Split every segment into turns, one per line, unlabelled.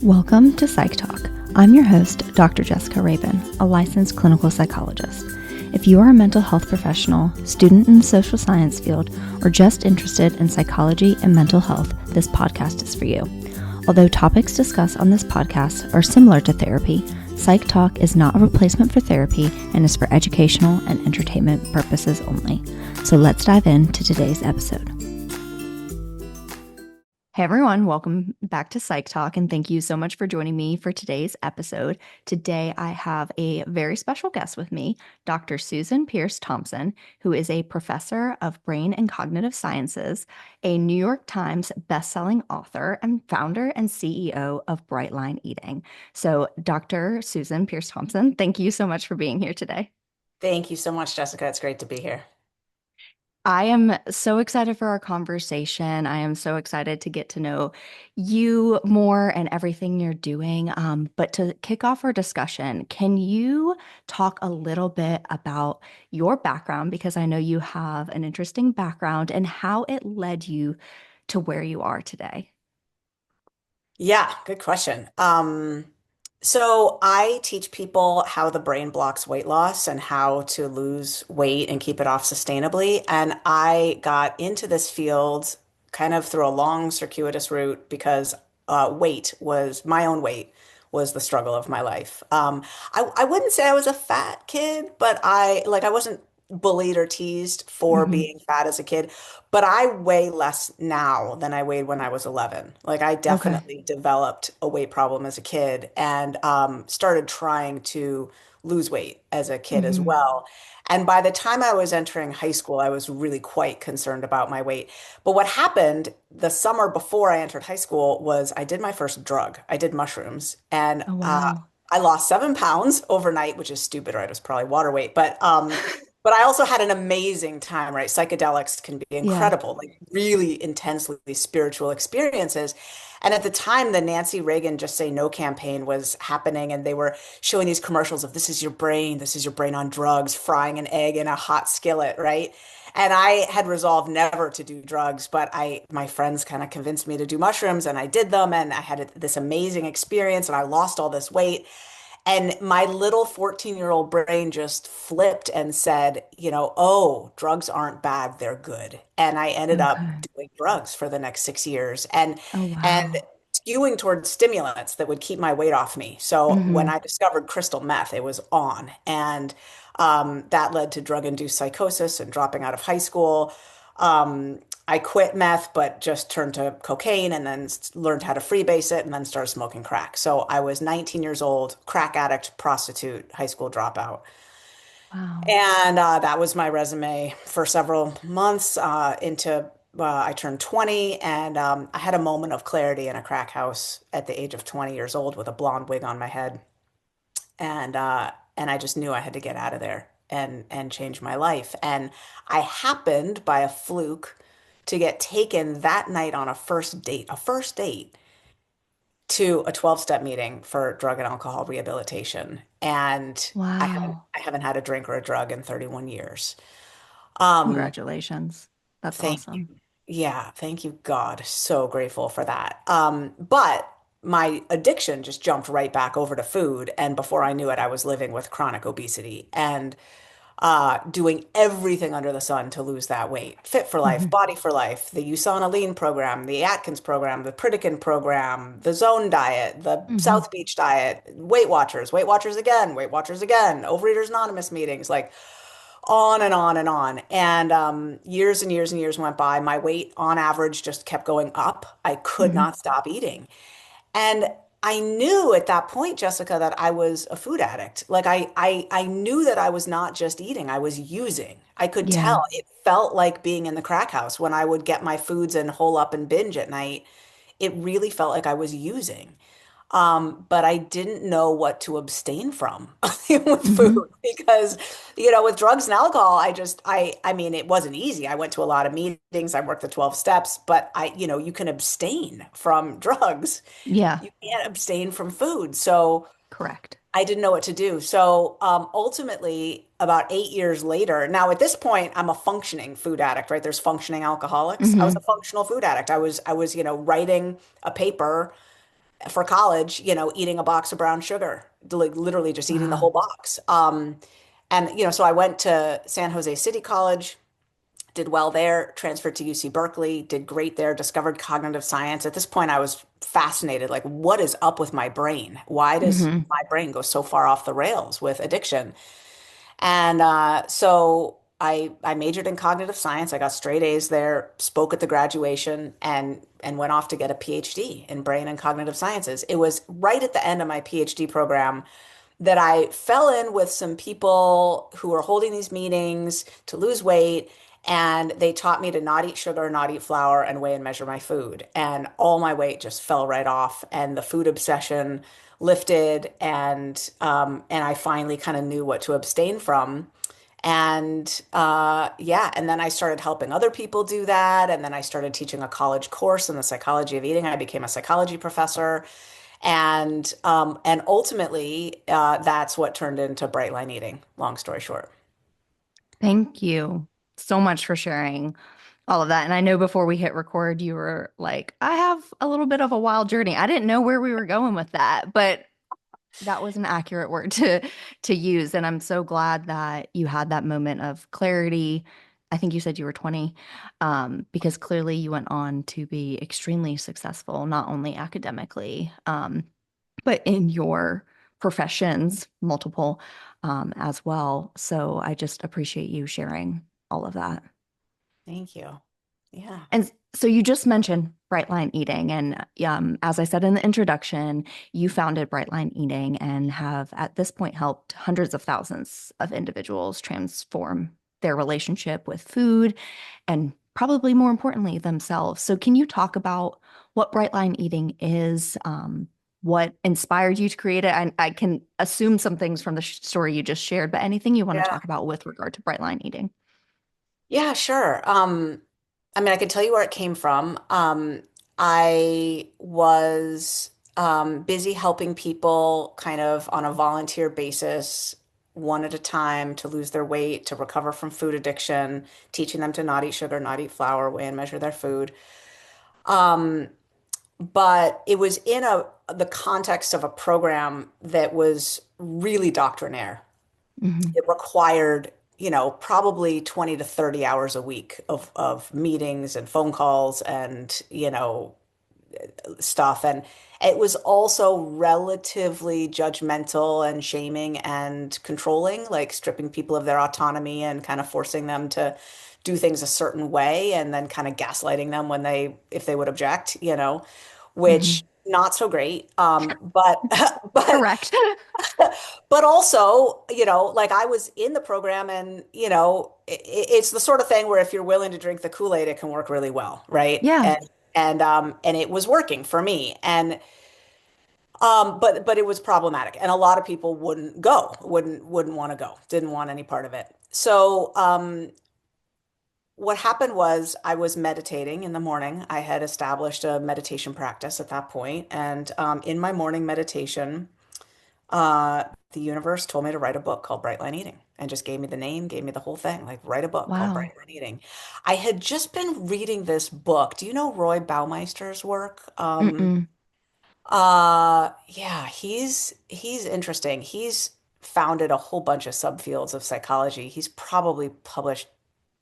Welcome to Psych Talk. I'm your host, Dr. Jessica Rabin, a licensed clinical psychologist. If you are a mental health professional, student in the social science field, or just interested in psychology and mental health, this podcast is for you. Although topics discussed on this podcast are similar to therapy, Psych Talk is not a replacement for therapy and is for educational and entertainment purposes only. So let's dive into today's episode. Hey everyone, welcome back to Psych Talk, and thank you so much for joining me for today's episode. Today I have a very special guest with me, Dr. Susan Peirce Thompson, who is a professor of brain and cognitive sciences, a New York Times best-selling author, and founder and CEO of Bright Line Eating. So Dr. Susan Peirce Thompson, thank you so much for being here today.
Thank you so much, Jessica. It's great to be here.
I am so excited for our conversation. I am so excited to get to know you more and everything you're doing. But to kick off our discussion, can you talk a little bit about your background? Because I know you have an interesting background and how it led you to where you are today.
Yeah, good question. So I teach people how the brain blocks weight loss and how to lose weight and keep it off sustainably. And I got into this field kind of through a long circuitous route because my own weight was the struggle of my life. I wouldn't say I was a fat kid, but I wasn't bullied or teased for
Hmm.
being fat as a kid. But I weigh less now than I weighed when I was 11. Like I
Okay.
definitely developed a weight problem as a kid and started trying to lose weight as a kid as
Hmm.
well. And by the time I was entering high school, I was really quite concerned about my weight. But what happened the summer before I entered high school was I did my first drug. I did mushrooms and
Oh, wow.
I lost 7 pounds overnight, which is stupid, right? It was probably water weight, but I also had an amazing time, right? Psychedelics can be
Yeah.
incredible, like really intensely spiritual experiences. And at the time, the Nancy Reagan Just Say No campaign was happening, and they were showing these commercials of this is your brain on drugs, frying an egg in a hot skillet, right? And I had resolved never to do drugs, but my friends kind of convinced me to do mushrooms, and I did them, and I had this amazing experience, and I lost all this weight. And my little 14-year-old brain just flipped and said, oh, drugs aren't bad, they're good. And I ended up
Okay.
doing drugs for the next 6 years and
Oh, wow.
skewing towards stimulants that would keep my weight off me. So when
Hmm.
I discovered crystal meth, it was on. And that led to drug-induced psychosis and dropping out of high school. I quit meth, but just turned to cocaine and then learned how to freebase it and then started smoking crack. So I was 19 years old, crack addict, prostitute, high school dropout.
Wow.
And that was my resume for several months into I turned 20 and I had a moment of clarity in a crack house at the age of 20 years old with a blonde wig on my head. And I just knew I had to get out of there and change my life. And I happened by a fluke to get taken that night on a first date to a 12-step meeting for drug and alcohol rehabilitation. And
Wow.
I haven't had a drink or a drug in 31 years. Um,
Congratulations. That's
Thank you.
awesome.
Yeah, thank you, God. So grateful for that. But my addiction just jumped right back over to food. And before I knew it, I was living with chronic obesity and doing everything under the sun to lose that weight. Fit for Life,
Hmm.
Body for Life, the USANA Lean program, the Atkins program, the Pritikin program, the Zone diet, the
Hmm.
South Beach diet, Weight Watchers again, Weight Watchers again, Overeaters Anonymous meetings, like on and on and on. And years and years and years went by. My weight on average just kept going up. I could
Hmm.
not stop eating. And I knew at that point, Jessica, that I was a food addict. Like I knew that I was not just eating, I was using. I could
Yeah.
tell. It felt like being in the crack house when I would get my foods and hole up and binge at night. It really felt like I was using. But I didn't know what to abstain from with food
Hmm.
because, with drugs and alcohol, I mean, it wasn't easy. I went to a lot of meetings, I worked the 12 steps, but you can abstain from drugs.
Yeah.
You can't abstain from food. So
Correct.
I didn't know what to do. So ultimately, about 8 years later, now at this point, I'm a functioning food addict, right? There's functioning alcoholics. I was
Hmm.
a functional food addict. I was, writing a paper for college, eating a box of brown sugar, like literally just eating the whole
Wow.
box. And so I went to San Jose City College, did well there, transferred to UC Berkeley, did great there, discovered cognitive science. At this point, I was fascinated, like, what is up with my brain? Why does
Hmm.
my brain go so far off the rails with addiction? And so I majored in cognitive science. I got straight A's there, spoke at the graduation, and went off to get a PhD in brain and cognitive sciences. It was right at the end of my PhD program that I fell in with some people who were holding these meetings to lose weight. And they taught me to not eat sugar, not eat flour, and weigh and measure my food. And all my weight just fell right off. And the food obsession lifted. And I finally kind of knew what to abstain from. And yeah, and then I started helping other people do that. And then I started teaching a college course in the psychology of eating. I became a psychology professor. And ultimately, that's what turned into Bright Line Eating, long story short.
Thank you so much for sharing all of that. And I know before we hit record, you were like, I have a little bit of a wild journey. I didn't know where we were going with that, but that was an accurate word to use. And I'm so glad that you had that moment of clarity. I think you said you were 20, because clearly you went on to be extremely successful, not only academically, but in your professions, multiple, as well. So I just appreciate you sharing all of that.
Thank you. Yeah.
And so you just mentioned Bright Line Eating. And as I said in the introduction, you founded Bright Line Eating and have at this point helped hundreds of thousands of individuals transform their relationship with food and probably more importantly, themselves. So can you talk about what Bright Line Eating is? What inspired you to create it? I can assume some things from the story you just shared, but anything you want to
Yeah.
talk about with regard to Bright Line Eating?
Yeah, sure. I mean, I can tell you where it came from. I was busy helping people kind of on a volunteer basis, one at a time, to lose their weight, to recover from food addiction, teaching them to not eat sugar, not eat flour, weigh and measure their food. Um, but it was in the context of a program that was really doctrinaire.
Hmm.
It required, probably 20 to 30 hours a week of meetings and phone calls and, stuff. And it was also relatively judgmental and shaming and controlling, like stripping people of their autonomy and kind of forcing them to do things a certain way and then kind of gaslighting them if they would object, which
Hmm.
not so great. But, but
Correct.
but also, like I was in the program and, it's the sort of thing where if you're willing to drink the Kool-Aid, it can work really well, right?
Yeah.
And it was working for me. But it was problematic. And a lot of people wouldn't go, wouldn't want to go, didn't want any part of it. So, what happened was I was meditating in the morning. I had established a meditation practice at that point, and in my morning meditation, uh, the universe told me to write a book called Bright Line Eating and just gave me the name, gave me the whole thing, like write a book called
Wow.
Bright Line Eating. I had just been reading this book. Do you know Roy Baumeister's work?
Mm-mm.
Yeah, he's interesting. He's founded a whole bunch of subfields of psychology. He's probably published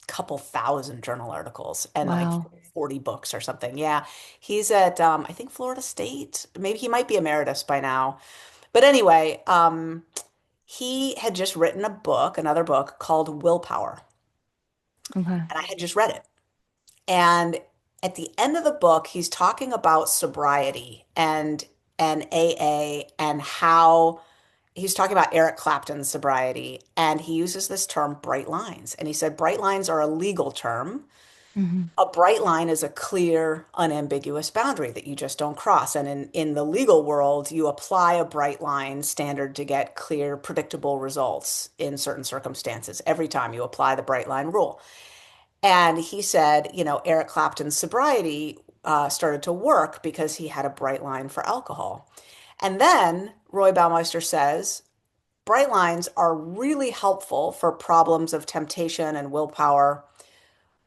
a couple thousand journal articles and like
Wow.
40 books or something. Yeah, he's at I think Florida State. Maybe he might be emeritus by now. But anyway, he had just written another book called Willpower,
Okay.
and I had just read it. And at the end of the book, he's talking about sobriety and AA and how he's talking about Eric Clapton's sobriety, and he uses this term bright lines. And he said bright lines are a legal term.
Hmm.
A bright line is a clear, unambiguous boundary that you just don't cross. And in the legal world, you apply a bright line standard to get clear, predictable results in certain circumstances every time you apply the bright line rule. And he said, Eric Clapton's sobriety started to work because he had a bright line for alcohol. And then Roy Baumeister says, bright lines are really helpful for problems of temptation and willpower,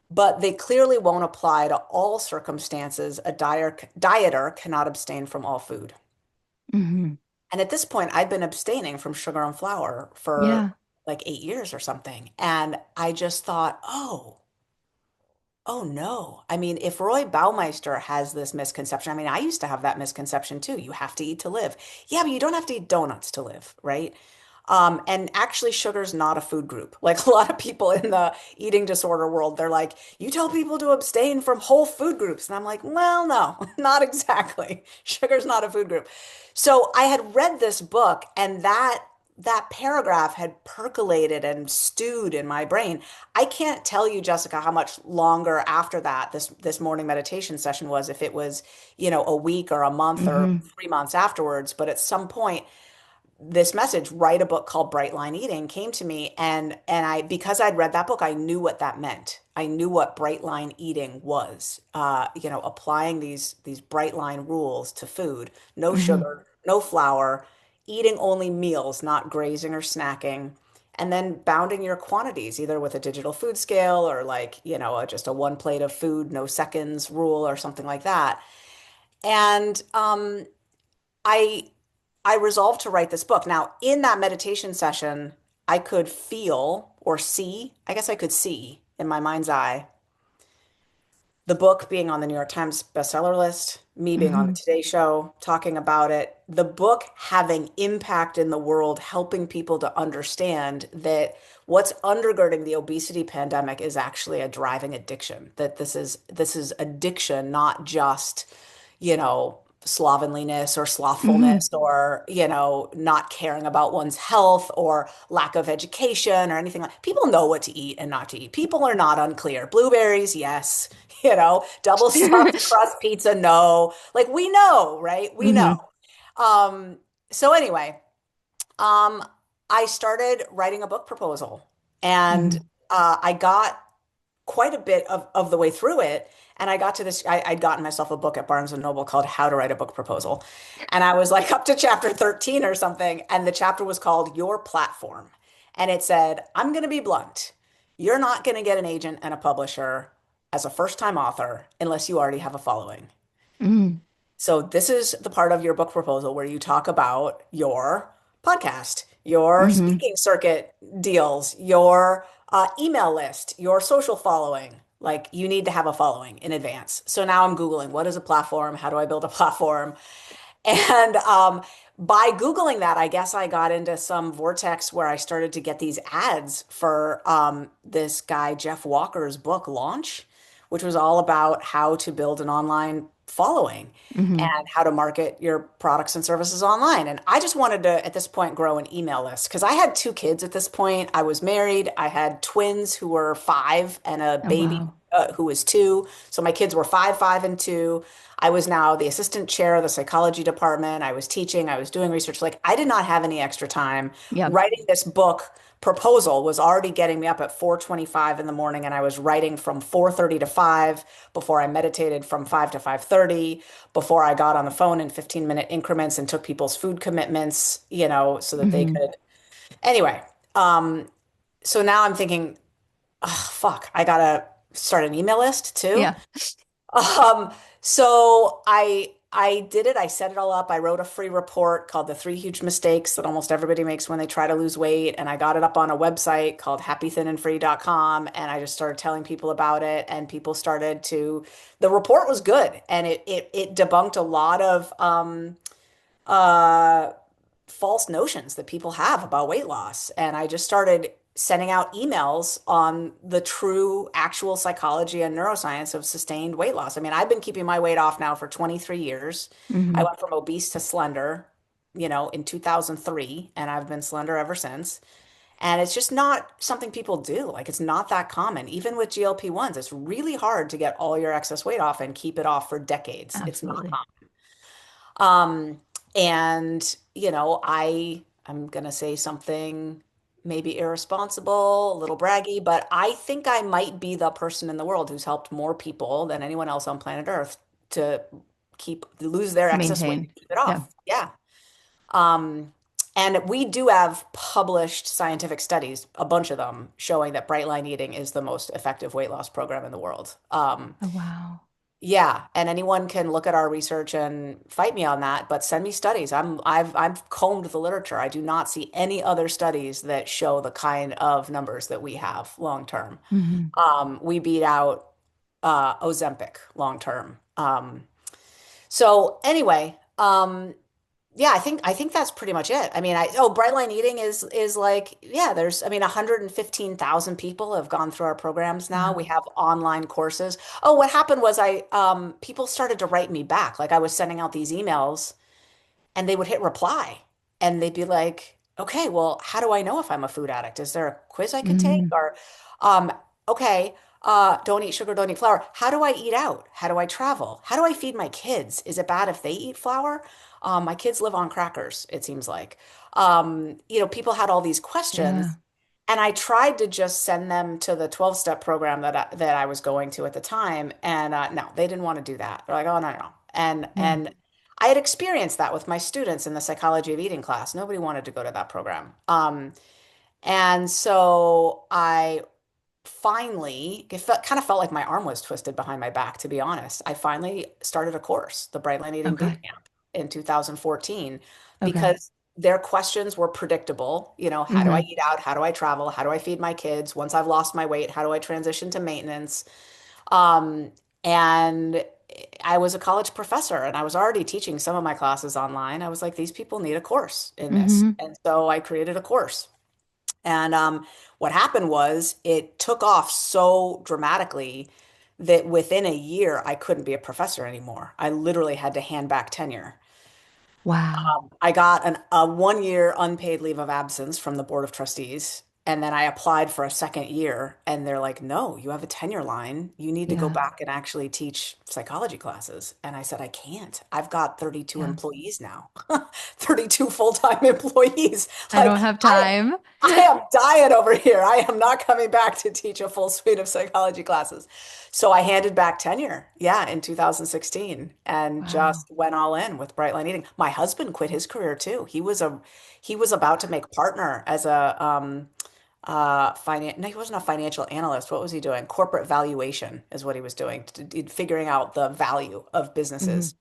but they clearly won't apply to all circumstances. A dieter cannot abstain from all food.
Hmm.
And at this point, I'd been abstaining from sugar and flour for
Yeah.
like 8 years or something. And I just thought, oh no. I mean, if Roy Baumeister has this misconception, I mean, I used to have that misconception too. You have to eat to live. Yeah, but you don't have to eat donuts to live, right? And actually, sugar's not a food group. Like a lot of people in the eating disorder world, they're like, you tell people to abstain from whole food groups. And I'm like, well, no, not exactly. Sugar's not a food group. So I had read this book, and that paragraph had percolated and stewed in my brain. I can't tell you, Jessica, how much longer after that this morning meditation session was, if it was, a week or a month or
Hmm.
3 months afterwards, but at some point this message, write a book called Bright Line Eating, came to me, and I, because I'd read that book, I knew what that meant. I knew what bright line eating was. Applying these bright line rules to food: no
Hmm.
sugar, no flour, eating only meals, not grazing or snacking, and then bounding your quantities, either with a digital food scale or like, just a one plate of food, no seconds rule or something like that. And I I resolved to write this book. Now, in that meditation session, I could feel or see, I guess I could see in my mind's eye, the book being on the New York Times bestseller list, me being on the
Hmm.
Today Show talking about it, the book having impact in the world, helping people to understand that what's undergirding the obesity pandemic is actually a driving addiction, that this is addiction, not just, slovenliness or
Hmm.
slothfulness or, not caring about one's health or lack of education or anything like. People know what to eat and not to eat. People are not unclear. Blueberries, yes. Double stuffed crust pizza, no. Like we know, right? We know.
Hmm.
Um, so anyway, um, I started writing a book proposal, and
Hmm.
I got quite a bit of the way through it. And I got to this, I'd gotten myself a book at Barnes and Noble called How to Write a Book Proposal. And I was like up to chapter 13 or something. And the chapter was called Your Platform. And it said, I'm going to be blunt. You're not going to get an agent and a publisher as a first-time author unless you already have a following.
Hmm.
So this is the part of your book proposal where you talk about your podcast, your
Hmm.
speaking circuit deals, your email list, your social following. Like you need to have a following in advance. So now I'm Googling, what is a platform? How do I build a platform? And by Googling that, I guess I got into some vortex where I started to get these ads for this guy, Jeff Walker's book launch, which was all about how to build an online following
Hmm.
and how to market your products and services online. And I just wanted to, at this point, grow an email list because I had two kids at this point. I was married. I had twins who were 5 and a
Oh,
baby
wow.
who was 2. So my kids were 5, 5, and 2. I was now the assistant chair of the psychology department. I was teaching, I was doing research. Like I did not have any extra time.
Yep.
Writing this book proposal was already getting me up at 4:25 in the morning, and I was writing from 4:30 to 5 before I meditated from 5 to 5:30 before I got on the phone in 15-minute increments and took people's food commitments, so that they
Hmm.
could. Anyway, um, so now I'm thinking, oh, fuck, I gotta start an email list too.
Yeah.
Um, so I did it. I set it all up. I wrote a free report called The Three Huge Mistakes That Almost Everybody Makes When They Try to Lose Weight. And I got it up on a website called happythinandfree.com. And I just started telling people about it. And people started to, the report was good. And it debunked a lot of uh false notions that people have about weight loss. And I just started sending out emails on the true actual psychology and neuroscience of sustained weight loss. I mean, I've been keeping my weight off now for 23 years. I
Hmm.
went from obese to slender, in 2003, and I've been slender ever since. And it's just not something people do. Like it's not that common. Even with GLP-1s, it's really hard to get all your excess weight off and keep it off for decades. It's not
Absolutely.
common. Um, and I'm gonna say something maybe irresponsible, a little braggy, but I think I might be the person in the world who's helped more people than anyone else on planet Earth to lose their excess weight
Maintain.
and keep it
Yeah.
off. Yeah. Um, and we do have published scientific studies, a bunch of them, showing that bright line eating is the most effective weight loss program in the world.
Oh, wow.
Yeah, and anyone can look at our research and fight me on that, but send me studies. I've combed the literature. I do not see any other studies that show the kind of numbers that we have long term.
Hmm.
We beat out Ozempic long term. So anyway, yeah, I think that's pretty much it. I mean, bright line eating is like, yeah, there's, I mean, 115,000 people have gone through our programs now.
Yeah.
We have online courses. Oh, what happened was people started to write me back. Like I was sending out these emails and they would hit reply and they'd be like, okay, well, how do I know if I'm a food addict? Is there a quiz I could take?
Hmm.
Or, okay, don't eat sugar, don't eat flour. How do I eat out? How do I travel? How do I feed my kids? Is it bad if they eat flour? My kids live on crackers, it seems like. People had all these
Yeah.
questions. And I tried to just send them to the 12-step program that I was going to at the time. And no, they didn't want to do that. They're like, oh, no, no.
Yeah.
And I had experienced that with my students in the psychology of eating class. Nobody wanted to go to that program. And so I finally, kind of felt like my arm was twisted behind my back, to be honest. I finally started a course, the Bright Line Eating Boot
Okay.
Camp in 2014,
Okay.
because their questions were predictable. How do I
Hmm.
eat out? How do I travel? How do I feed my kids? Once I've lost my weight, how do I transition to maintenance? Um, and I was a college professor and I was already teaching some of my classes online. I was like, these people need a course in this.
Hmm.
And so I created a course. And what happened was it took off so dramatically that within a year, I couldn't be a professor anymore. I literally had to hand back tenure.
Wow.
I got a 1 year unpaid leave of absence from the Board of Trustees. And then I applied for a second year, and they're like, no, you have a tenure line. You need to go
Yeah.
back and actually teach psychology classes. And I said, I can't. I've got 32
Yeah.
employees now, 32 full-time employees.
I
Like,
don't have
I,
time.
I am dying over here. I am not coming back to teach a full suite of psychology classes. So I handed back tenure, yeah, in 2016 and
Wow.
just went all in with Bright Line Eating. My husband quit his career too. He was about to make partner as a no, he wasn't a financial analyst. What was he doing? Corporate valuation is what he was doing, figuring out the value of
Hmm.
businesses.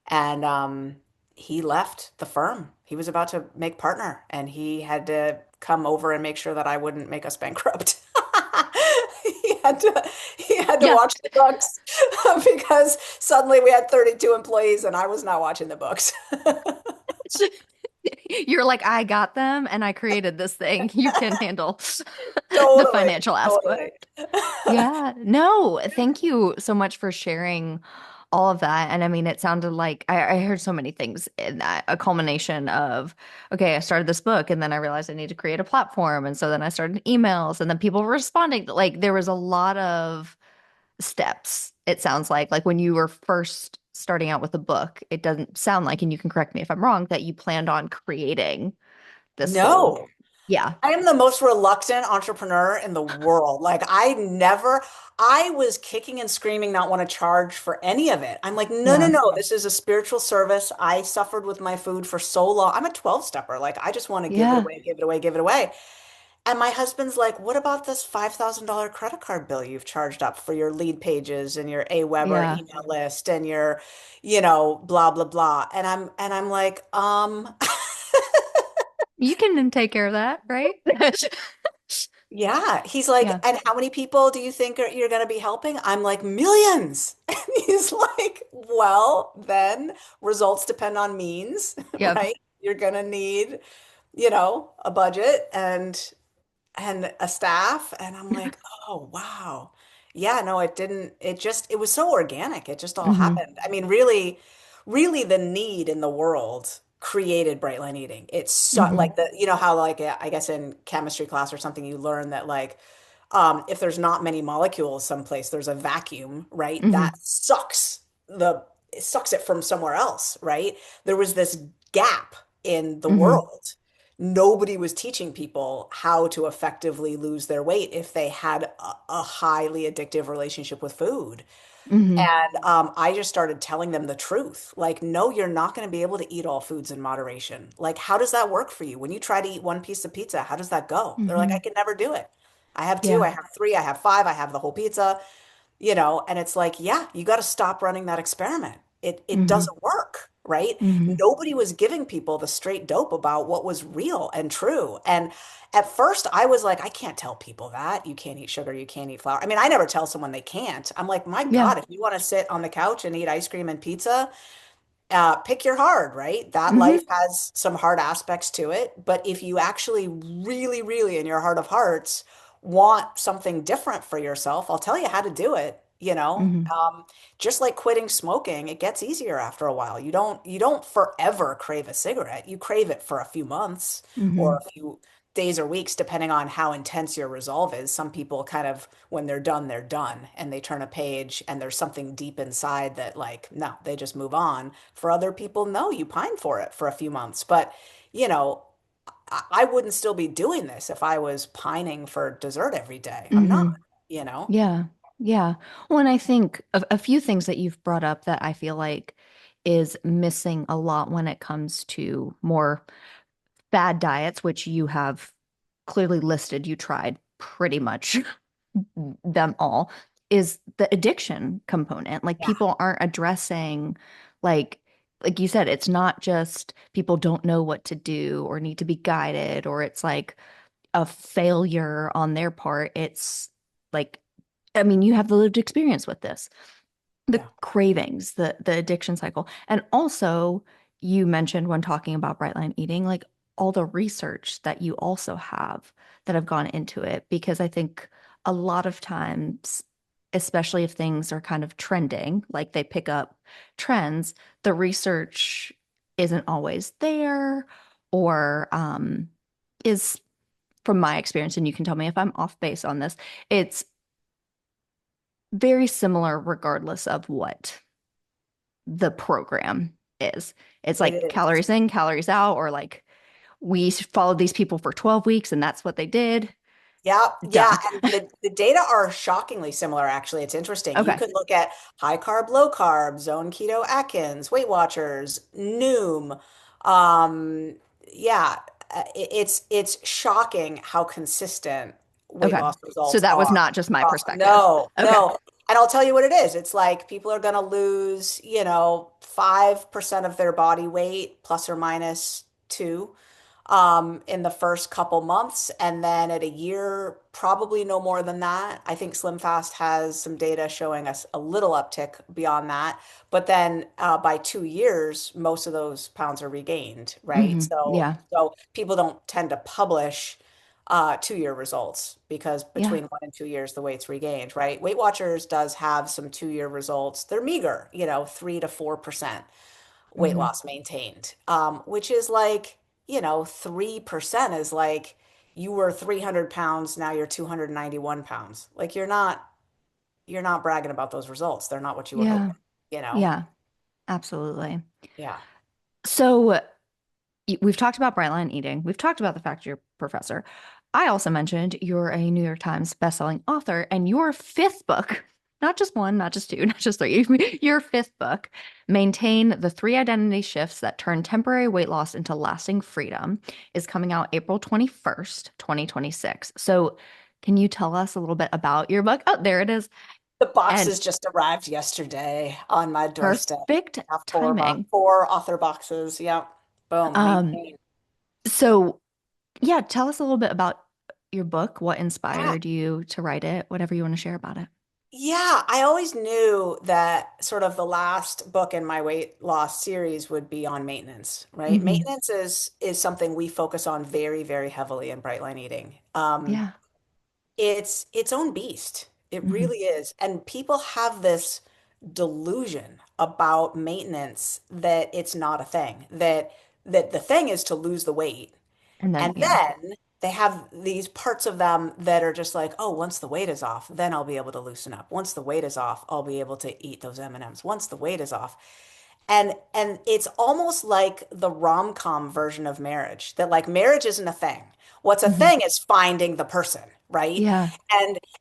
And he left the firm. He was about to make partner, and he had to come over and make sure that I wouldn't make us bankrupt. He had to he had to
Yeah.
watch the books because suddenly we had 32 employees and I was not watching the books.
You're like, I got them and I created this thing. You can handle the
Totally,
financial
totally.
aspect. Yeah. No, thank you so much for sharing all of that. And I mean, it sounded like I heard so many things in that, a culmination of, okay, I started this book and then I realized I need to create a platform. And so then I started emails and then people were responding. Like there was a lot of steps, it sounds like when you were first starting out with a book, it doesn't sound like, and you can correct me if I'm wrong, that you planned on creating this whole,
No.
yeah,
I am the most reluctant entrepreneur in the world. Like I was kicking and screaming, not want to charge for any of it. I'm like, no, no,
yeah,
no, this is a spiritual service. I suffered with my food for so long. I'm a 12 stepper. Like I just want to give it
yeah,
away, give it away, give it away. And my husband's like, what about this $5,000 credit card bill you've charged up for your lead pages and your AWeber
yeah.
email list and your, blah, blah, blah. And I'm like,
You can take care of that, right?
yeah, he's like,
Yeah.
and how many people do you think you're going to be helping? I'm like, millions. And he's like, well, then results depend on means,
Yep.
right? You're going to need, a budget and a staff. And I'm like, oh, wow. Yeah, no, it was so organic. It just all
Hmm.
happened. I mean, really, really the need in the world created Bright Line Eating. It's so
Hmm.
like how like I guess in chemistry class or something you learn that like if there's not many molecules someplace, there's a vacuum, right?
Hmm.
That it sucks it from somewhere else, right? There was this gap in the
Hmm.
world. Nobody was teaching people how to effectively lose their weight if they had a highly addictive relationship with food.
Hmm.
And I just started telling them the truth. Like, no, you're not going to be able to eat all foods in moderation. Like, how does that work for you? When you try to eat one piece of pizza, how does that go? They're like, I
Hmm.
can never do it. I have two, I
Yeah.
have three, I have five, I have the whole pizza. and it's like, yeah, you got to stop running that experiment. It
Hmm.
doesn't work, right?
Hmm.
Nobody was giving people the straight dope about what was real and true. And at first I was like, I can't tell people that. You can't eat sugar, you can't eat flour. I mean, I never tell someone they can't. I'm like, my
Yeah.
God, if you want to sit on the couch and eat ice cream and pizza, pick your hard, right? That life
Hmm.
has some hard aspects to it. But if you actually really, really, in your heart of hearts, want something different for yourself, I'll tell you how to do it.
Hmm.
Just like quitting smoking, it gets easier after a while. You don't forever crave a cigarette. You crave it for a few months or
Hmm.
a few days or weeks, depending on how intense your resolve is. Some people kind of, when they're done and they turn a page and there's something deep inside that, like, no, they just move on. For other people, no, you pine for it for a few months. But, you know, I wouldn't still be doing this if I was pining for dessert every day. I'm not,
Hmm.
you know?
Yeah. Yeah. Well, and I think a few things that you've brought up that I feel like is missing a lot when it comes to more bad diets, which you have clearly listed, you tried pretty much them all, is the addiction component. Like
Yeah,
people aren't addressing, like like you said, it's not just people don't know what to do or need to be guided, or it's like a failure on their part. It's like, I mean, you have the lived experience with this, the
yeah,
cravings, the addiction cycle. And also, you mentioned when talking about bright line eating, like all the research that you also have gone into it, because I think a lot of times, especially if things are kind of trending, like they pick up trends, the research isn't always there, or is, from my experience, and you can tell me if I'm off base on this, it's very similar regardless of what the program is. It's
it
like
is.
calories in, calories out, or like we followed these people for 12 weeks and that's what they did.
Yeah, yeah,
Done.
and the data are shockingly similar, actually. It's interesting. You
Okay.
could look at high carb, low carb, zone keto Atkins, Weight Watchers, Noom. Um, yeah, it's shocking how consistent weight
Okay.
loss
So
results
that was
are
not just my
across.
perspective.
No,
Okay.
no. And I'll tell you what it is. It's like people are going to lose, 5% of their body weight, plus or minus two, in the first couple months. And then at a year, probably no more than that. I think SlimFast has some data showing us a little uptick beyond that. But then by 2 years, most of those pounds are regained, right?
Hmm.
So,
Yeah.
so people don't tend to publish 2 year results because
Yeah.
between 1 and 2 years, the weight's regained, right? Weight Watchers does have some 2 year results. They're meager, 3 to 4% weight
Hmm.
loss maintained, which is like, 3% is like you were 300 pounds, now you're 291 pounds. Like you're not bragging about those results. They're not what you were
Yeah.
hoping, you know?
Yeah. Absolutely.
Yeah.
So we've talked about bright line eating. We've talked about the fact you're a professor. I also mentioned you're a New York Times bestselling author, and your fifth book, not just one, not just two, not just three, your fifth book, Maintain the Three Identity Shifts That Turn Temporary Weight Loss into Lasting Freedom, is coming out April 21st, 2026. So, can you tell us a little bit about your book? Oh, there it is.
The
And
boxes just arrived yesterday on my doorstep.
perfect
I have
timing.
four author boxes. Yep. Boom.
Um,
Maintain.
so yeah, tell us a little bit about your book, what
Yeah.
inspired you to write it, whatever you want to share about it.
Yeah, I always knew that sort of the last book in my weight loss series would be on maintenance, right?
Hmm.
Maintenance is something we focus on very, very heavily in Bright Line Eating.
Yeah.
It's its own beast. It
Hmm.
really is. And people have this delusion about maintenance that it's not a thing, that the thing is to lose the weight.
And then,
And
yeah.
then they have these parts of them that are just like, oh, once the weight is off, then I'll be able to loosen up. Once the weight is off, I'll be able to eat those M&Ms. Once the weight is off. And it's almost like the rom-com version of marriage, that like marriage isn't a thing. What's a
Hmm.
thing is finding the person, right?
Yeah.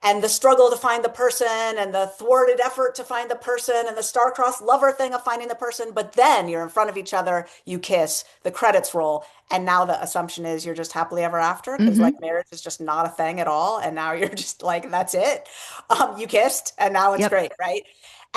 And the struggle to find the person and the thwarted effort to find the person and the star-crossed lover thing of finding the person. But then you're in front of each other, you kiss, the credits roll, And now the assumption is you're just happily ever after because
Mm-hmm.
like marriage is just not a thing at all. And now you're just like, that's it. You kissed and now it's
Yep.
great, right?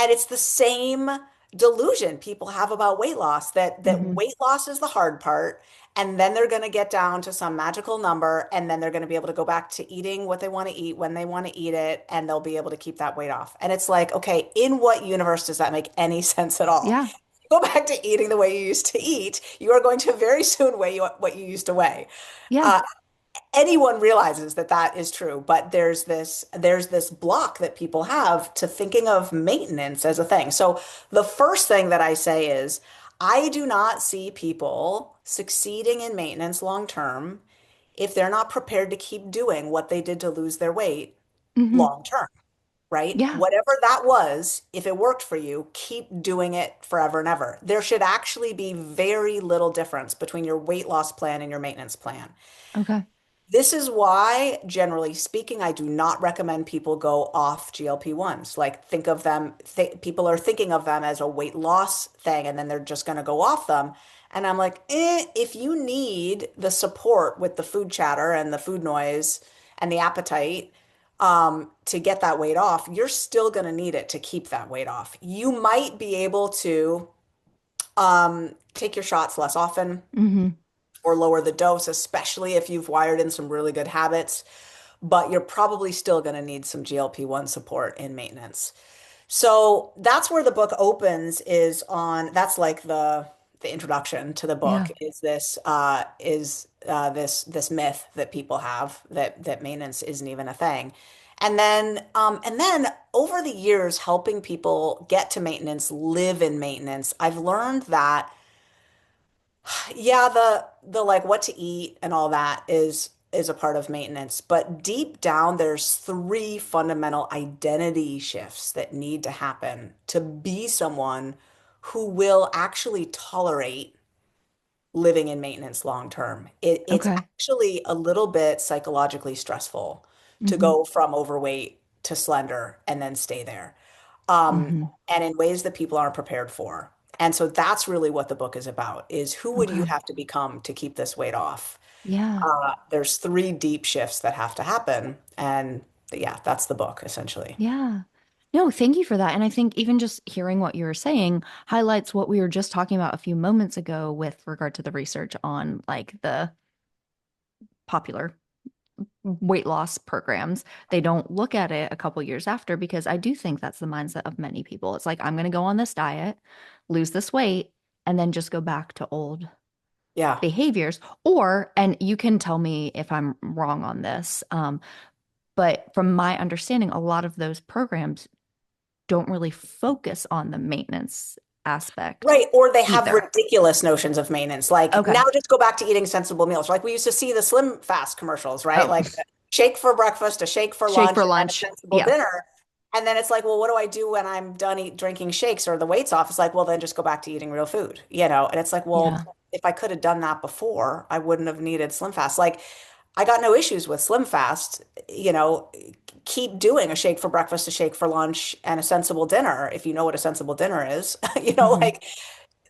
And it's the same delusion people have about weight loss that
Mm-hmm.
weight loss is the hard part. And then they're going to get down to some magical number and then they're going to be able to go back to eating what they want to eat when they want to eat it and they'll be able to keep that weight off. And it's like, okay, in what universe does that make any sense at all?
Yeah.
Go back to eating the way you used to eat, you are going to very soon weigh what you used to weigh.
Yeah.
Uh, Anyone realizes that that is true, but there's this block that people have to thinking of maintenance as a thing. So the first thing that I say is I do not see people succeeding in maintenance long term if they're not prepared to keep doing what they did to lose their weight
Mm-hmm.
long term, right?
Yeah.
Whatever that was, if it worked for you, keep doing it forever and ever. There should actually be very little difference between your weight loss plan and your maintenance plan.
Okay.
This is why, generally speaking, I do not recommend people go off GLP-1s. Like, think of them, people are thinking of them as a weight loss thing, and then they're just going to go off them. And I'm like, if you need the support with the food chatter and the food noise and the appetite to get that weight off, you're still going to need it to keep that weight off. You might be able to take your shots less often
Mm-hmm.
or lower the dose, especially if you've wired in some really good habits, but you're probably still going to need some GLP-1 support in maintenance. So that's where the book opens is on that's like the introduction to the book
Yeah.
is this myth that people have that maintenance isn't even a thing. And then over the years helping people get to maintenance, live in maintenance, I've learned that yeah, the like what to eat and all that is a part of maintenance, but deep down there's three fundamental identity shifts that need to happen to be someone who will actually tolerate living in maintenance long term. It's
Okay.
actually a little bit psychologically stressful to
Mm-hmm.
go from overweight to slender and then stay there. Um,
Mm-hmm.
and in ways that people aren't prepared for. And so that's really what the book is about, is who would you
Okay.
have to become to keep this weight off?
Yeah.
There's three deep shifts that have to happen. And yeah, that's the book essentially.
Yeah. No, thank you for that. And I think even just hearing what you were saying highlights what we were just talking about a few moments ago with regard to the research on like the popular weight loss programs. They don't look at it a couple years after because I do think that's the mindset of many people. It's like, I'm going to go on this diet, lose this weight, and then just go back to old
Yeah.
behaviors. Or, and you can tell me if I'm wrong on this, but from my understanding, a lot of those programs don't really focus on the maintenance aspect
Right. Or they have
either.
ridiculous notions of maintenance. Like now
Okay.
just go back to eating sensible meals. Like we used to see the Slim Fast commercials, right?
Oh,
Like a shake for breakfast, a shake for
shake
lunch,
for
and then a
lunch.
sensible
Yeah.
dinner. And then it's like, well, what do I do when I'm done drinking shakes or the weight's off? It's like, well, then just go back to eating real food, you know? And it's like,
Yeah.
well, if I could have done that before, I wouldn't have needed Slim Fast. Like I got no issues with Slim Fast, you know, keep doing a shake for breakfast, a shake for lunch, and a sensible dinner. If you know what a sensible dinner is,
Hmm.
like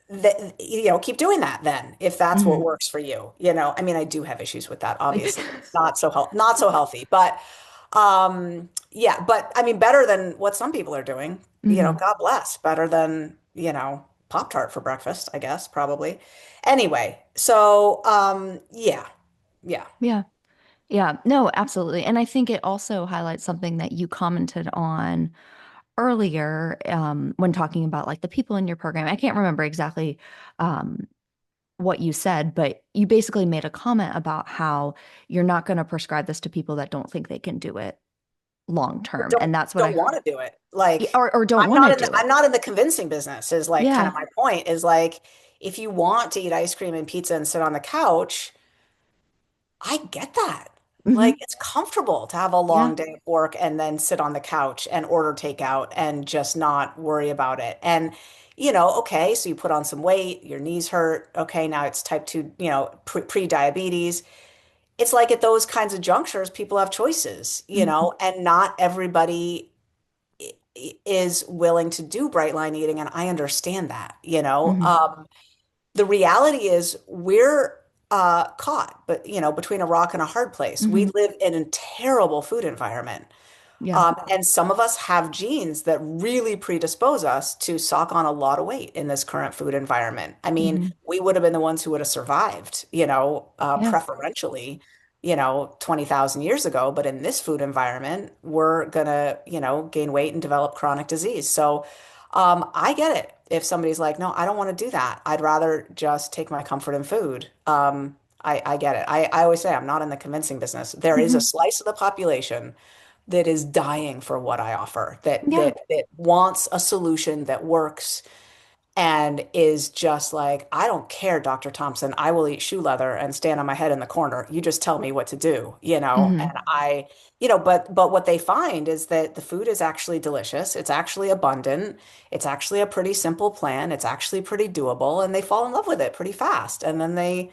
that, keep doing that then if that's what
Hmm.
works for you. I mean, I do have issues with that, obviously. Not so healthy, but yeah, but I mean better than what some people are doing.
Hmm.
God bless. Better than, Pop-Tart for breakfast, I guess, probably. Anyway, so yeah. Yeah.
Yeah. Yeah. No, absolutely. And I think it also highlights something that you commented on earlier when talking about like the people in your program. I can't remember exactly um, what you said, but you basically made a comment about how you're not going to prescribe this to people that don't think they can do it long
Or
term.
don't
And that's what I
don't
heard.
want to do it. Like
Or don't
I'm
want
not
to
in the
do
I'm
it.
not in the convincing business is like kind of
Yeah.
my point is like if you want to eat ice cream and pizza and sit on the couch, I get that.
Hmm.
Like it's comfortable to have a
Yeah.
long day of work and then sit on the couch and order takeout and just not worry about it. And okay, so you put on some weight, your knees hurt. Okay, now it's type 2, pre-diabetes. It's like at those kinds of junctures, people have choices,
Hmm.
and not everybody is willing to do bright line eating, and I understand that.
Hmm.
The reality is we're caught, but between a rock and a hard place. We
Hmm.
live in a terrible food environment.
Yeah.
And some of us have genes that really predispose us to sock on a lot of weight in this current food environment. I mean,
Hmm.
we would have been the ones who would have survived,
Yeah.
preferentially, 20,000 years ago. But in this food environment, we're gonna, gain weight and develop chronic disease. So, I get it. If somebody's like, no, I don't want to do that. I'd rather just take my comfort in food. I get it. I always say I'm not in the convincing business. There is a
Hmm.
slice of the population that is dying for what I offer, that
Yeah.
wants a solution that works and is just like, I don't care, Dr. Thompson. I will eat shoe leather and stand on my head in the corner. You just tell me what to do,
Hmm.
And but what they find is that the food is actually delicious. It's actually abundant. It's actually a pretty simple plan. It's actually pretty doable, and they fall in love with it pretty fast. And then they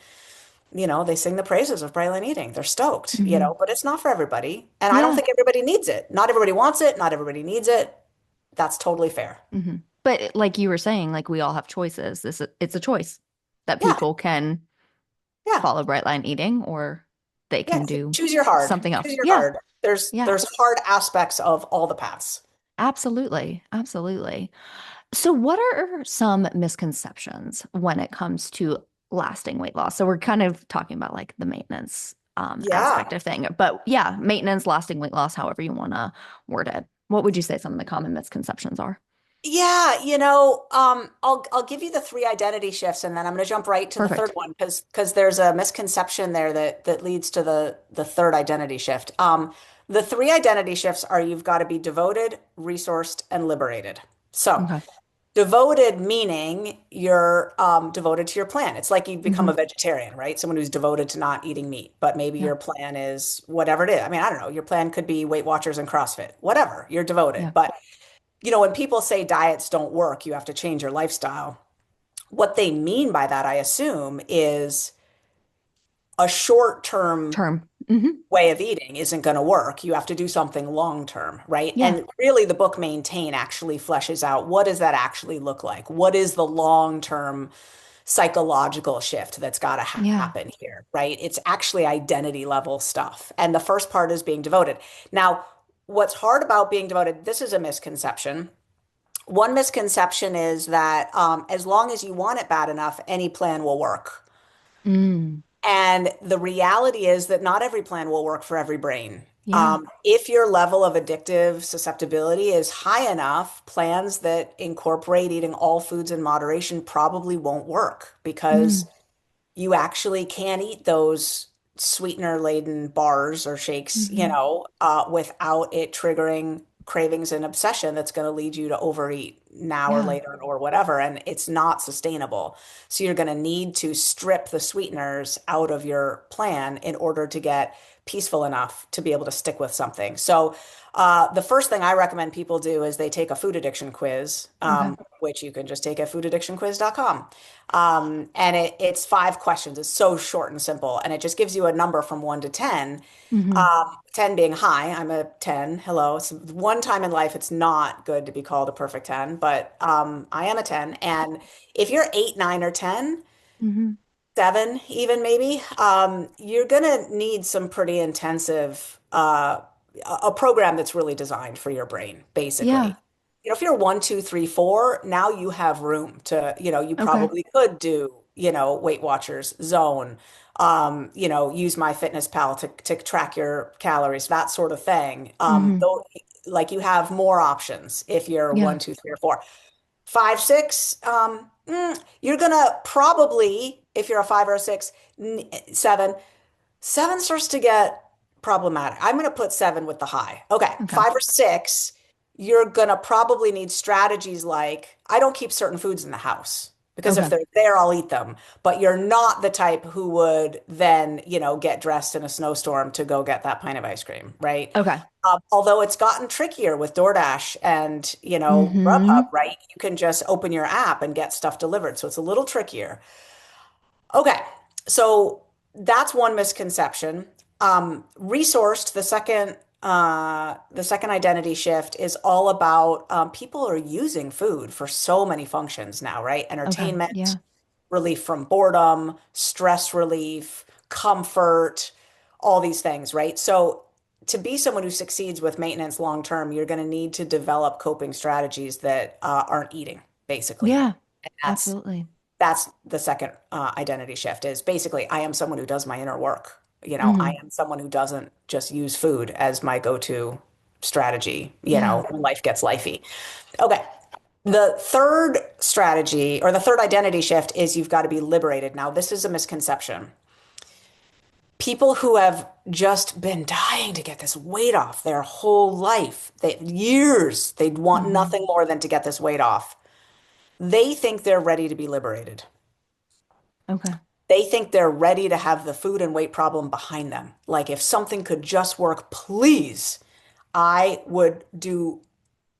sing the praises of Braille eating. They're stoked,
Hmm.
but it's not for everybody. And I don't
Yeah.
think everybody needs it. Not everybody wants it. Not everybody needs it. That's totally fair.
Hmm. But like you were saying, like we all have choices. It's a choice that
Yeah.
people can
Yeah.
follow bright line eating or they
Yeah.
can do
Choose your hard.
something
Choose
else.
your
Yeah.
hard. There's
Yeah.
there's hard aspects of all the paths.
Absolutely. Absolutely. So, what are some misconceptions when it comes to lasting weight loss? So, we're kind of talking about like the maintenance aspect
Yeah.
of thing, but yeah, maintenance, lasting weight loss, however you want to word it. What would you say some of the common misconceptions are?
Yeah, I'll give you the three identity shifts, and then I'm going to jump right to the third
Perfect.
one because there's a misconception there that leads to the third identity shift. The three identity shifts are you've got to be devoted, resourced, and liberated. So
Okay.
devoted meaning you're devoted to your plan. It's like you become
Hmm.
a vegetarian, right? Someone who's devoted to not eating meat, but maybe
Yeah.
your plan is whatever it is. I mean, I don't know. Your plan could be Weight Watchers and CrossFit, whatever. You're devoted,
Yeah.
but when people say diets don't work, you have to change your lifestyle. What they mean by that, I assume, is a short-term
Term. Hmm.
way of eating isn't going to work. You have to do something long-term, right?
Yeah.
And really, the book Maintain actually fleshes out what does that actually look like? What is the long-term psychological shift that's got to
Yeah.
happen here, right? It's actually identity level stuff. And the first part is being devoted. Now, what's hard about being devoted, this is a misconception. One misconception is that as long as you want it bad enough, any plan will work.
Mm.
And the reality is that not every plan will work for every brain.
Yeah.
If your level of addictive susceptibility is high enough, plans that incorporate eating all foods in moderation probably won't work because
Mm.
you actually can eat those sweetener laden bars or shakes,
Hmm.
without it triggering cravings and obsession that's going to lead you to overeat now or
Yeah.
later or whatever. And it's not sustainable. So you're going to need to strip the sweeteners out of your plan in order to get peaceful enough to be able to stick with something. So the first thing I recommend people do is they take a food addiction quiz,
Okay.
which you can just take at foodaddictionquiz.com. And it's 5 questions. It's so short and simple. And it just gives you a number from 1 to 10.
Hmm.
10 being high. I'm a 10. Hello. So one time in life, it's not good to be called a perfect 10, but I am a 10. And if you're 8, 9, or 10,
Hmm.
7 even maybe, you're gonna need some pretty intensive a program that's really designed for your brain,
Yeah.
basically. If you're 1, 2, 3, 4, now you have room to, you
Okay.
probably could do, Weight Watchers, Zone, use MyFitnessPal to track your calories, that sort of thing.
Hmm.
Though, like you have more options if you're
Yeah.
1, 2, 3, or 4. 5, 6, you're gonna probably, if you're a 5 or a 6, 7, 7 starts to get problematic. I'm going to put 7 with the high. Okay,
Okay.
5 or 6, you're going to probably need strategies like I don't keep certain foods in the house because if
Okay.
they're there, I'll eat them. But you're not the type who would then, get dressed in a snowstorm to go get that pint of ice cream, right?
Okay.
Although it's gotten trickier with DoorDash and, Grubhub,
Hmm.
right? You can just open your app and get stuff delivered. So it's a little trickier. Okay, so that's one misconception. Resourced, the second identity shift is all about people are using food for so many functions now, right?
Okay.
Entertainment,
Yeah.
relief from boredom, stress relief, comfort, all these things, right? So to be someone who succeeds with maintenance long term, you're going to need to develop coping strategies that aren't eating, basically.
Yeah,
And
absolutely.
that's the second identity shift is basically I am someone who does my inner work. I
Hmm.
am someone who doesn't just use food as my go-to strategy,
Yeah.
when life gets lifey. Okay. The third strategy or the third identity shift is you've got to be liberated. Now, this is a misconception. People who have just been dying to get this weight off their whole life, years, they'd want
Hmm.
nothing more than to get this weight off. They think they're ready to be liberated.
Okay.
They think they're ready to have the food and weight problem behind them. Like, if something could just work, please, I would do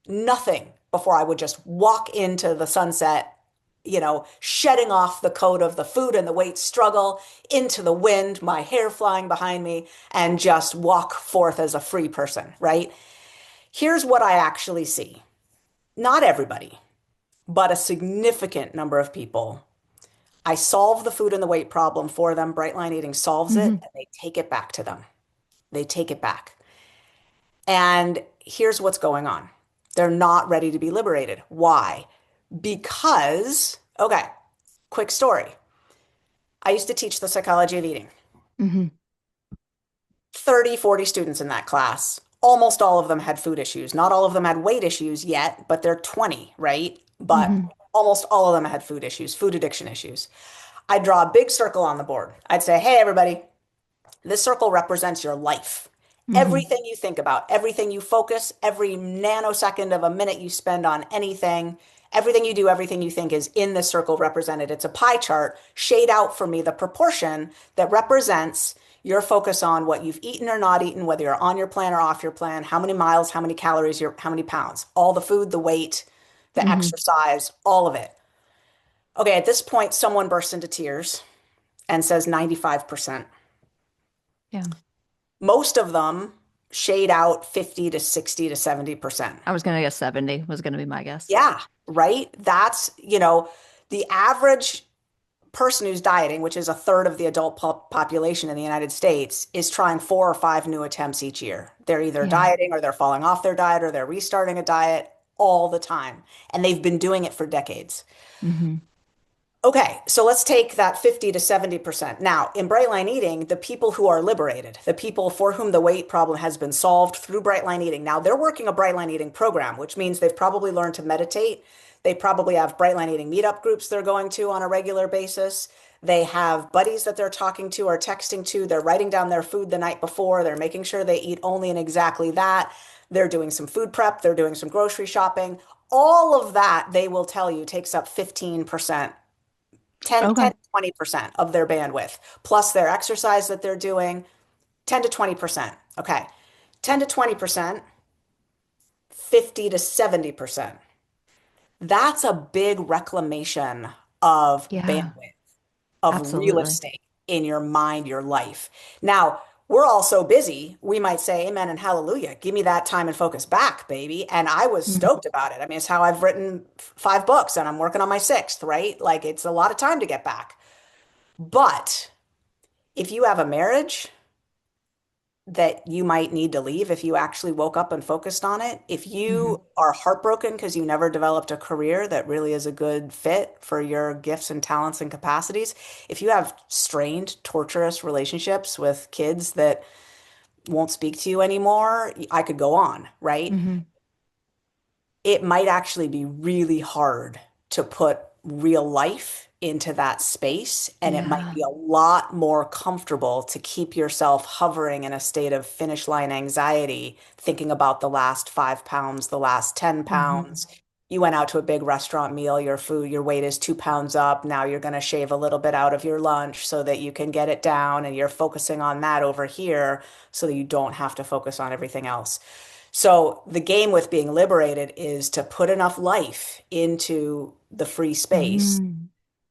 nothing before I would just walk into the sunset, shedding off the coat of the food and the weight struggle into the wind, my hair flying behind me, and just walk forth as a free person, right? Here's what I actually see. Not everybody, but a significant number of people. I solve the food and the weight problem for them. Bright line eating solves it,
Hmm.
and they take it back to them. They take it back. And here's what's going on. They're not ready to be liberated. Why? Because, okay, quick story. I used to teach the psychology of eating.
Hmm.
30, 40 students in that class. Almost all of them had food issues. Not all of them had weight issues yet, but they're 20, right? But
Hmm.
almost all of them had food issues, food addiction issues. I'd draw a big circle on the board. I'd say, hey, everybody, this circle represents your life.
Hmm.
Everything you think about, everything you focus, every nanosecond of a minute you spend on anything, everything you do, everything you think is in this circle represented. It's a pie chart. Shade out for me the proportion that represents your focus on what you've eaten or not eaten, whether you're on your plan or off your plan, how many miles, how many calories, how many pounds, all the food, the weight, the
Hmm.
exercise, all of it. Okay, at this point, someone bursts into tears and says 95%.
Yeah.
Most of them shade out 50 to 60 to 70%.
I was gonna guess 70 was gonna be my guess.
Yeah, right? That's, the average person who's dieting, which is a third of the adult population in the United States, is trying 4 or 5 new attempts each year. They're either
Yeah.
dieting or they're falling off their diet or they're restarting a diet all the time. And they've been doing it for decades.
Hmm.
Okay, so let's take that 50 to 70%. Now, in bright line eating, the people who are liberated, the people for whom the weight problem has been solved through bright line eating, now they're working a bright line eating program, which means they've probably learned to meditate. They probably have bright line eating meetup groups they're going to on a regular basis. They have buddies that they're talking to or texting to. They're writing down their food the night before. They're making sure they eat only and exactly that. They're doing some food prep. They're doing some grocery shopping. All of that, they will tell you, takes up 15%. 10,
Okay.
10 to 20% of their bandwidth, plus their exercise that they're doing, 10 to 20%. Okay. 10 to 20%, 50 to 70%. That's a big reclamation of
Yeah,
bandwidth, of real
absolutely.
estate in your mind, your life. Now, we're all so busy, we might say amen and hallelujah. Give me that time and focus back, baby. And I was
Hmm.
stoked about it. I mean, it's how I've written 5 books and I'm working on my sixth, right? Like, it's a lot of time to get back. But if you have a marriage that you might need to leave if you actually woke up and focused on it, if
Hmm.
you are heartbroken because you never developed a career that really is a good fit for your gifts and talents and capacities, if you have strained, torturous relationships with kids that won't speak to you anymore, I could go on, right?
Hmm.
It might actually be really hard to put real life into that space. And it might
Yeah.
be a lot more comfortable to keep yourself hovering in a state of finish line anxiety, thinking about the last 5 pounds, the last 10
Hmm.
pounds. You went out to a big restaurant meal, your food, your weight is 2 pounds up. Now you're going to shave a little bit out of your lunch so that you can get it down. And you're focusing on that over here so that you don't have to focus on everything else. So the game with being liberated is to put enough life into the free space
Hmm.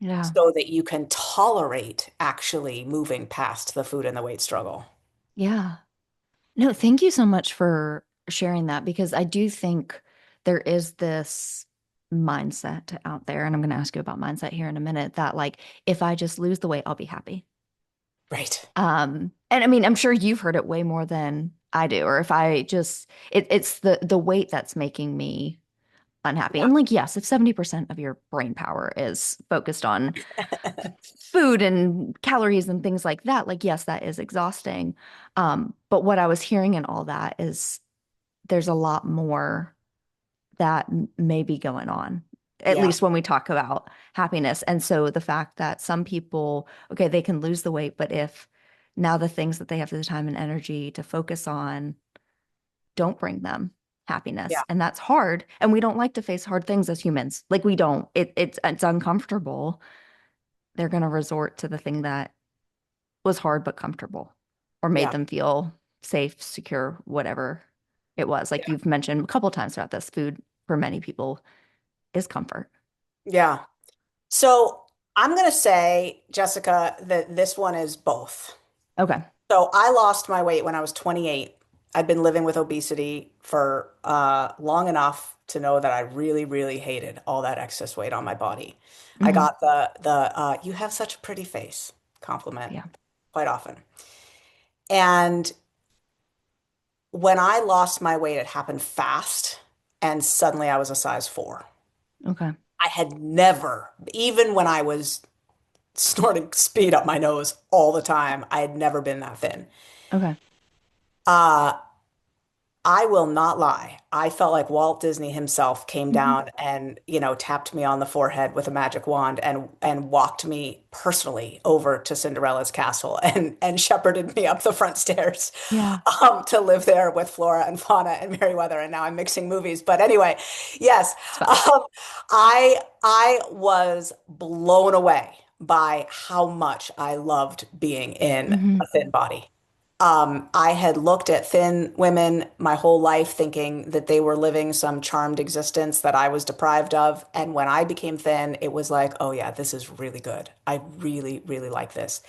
Yeah.
so that you can tolerate actually moving past the food and the weight struggle.
Yeah. No, thank you so much for sharing that because I do think there is this. mindset out there, and I'm going to ask you about mindset here in a minute, that like if I just lose the weight, I'll be happy.
Right.
And I mean, I'm sure you've heard it way more than I do, or if I just it's the weight that's making me unhappy.
Yeah.
And like, yes, if 70% of your brain power is focused on food and calories and things like that, like, yes, that is exhausting. But what I was hearing in all that is there's a lot more that may be going on, at
Yeah.
least when we talk about happiness. And so the fact that some people, okay, they can lose the weight, but if now the things that they have the time and energy to focus on don't bring them
Yeah.
happiness, and that's hard, and we don't like to face hard things as humans. Like we don't. It's uncomfortable. They're going to resort to the thing that was hard but comfortable or made
Yeah.
them feel safe, secure, whatever it was. Like
Yeah.
you've mentioned a couple times throughout this, food for many people is comfort.
Yeah. So I'm going to say, Jessica, that this one is both.
Okay.
So I lost my weight when I was 28. I'd been living with obesity for long enough to know that I really, really hated all that excess weight on my body. I
Hmm.
got the you have such a pretty face compliment
Yeah.
quite often. And when I lost my weight, it happened fast, and suddenly I was a size 4.
Okay.
I had never, even when I was snorting speed up my nose all the time, I had never been that thin.
Okay.
Uh, I will not lie. I felt like Walt Disney himself came
Hmm.
down and, tapped me on the forehead with a magic wand and walked me personally over to Cinderella's castle and shepherded me up the front stairs
Yeah.
to live there with Flora and Fauna and Merryweather. And now I'm mixing movies. But anyway, yes,
It's fun.
um, I was blown away by how much I loved being in
Hmm.
a thin body. I had looked at thin women my whole life thinking that they were living some charmed existence that I was deprived of. And when I became thin, it was like, oh yeah, this is really good. I really, really like this.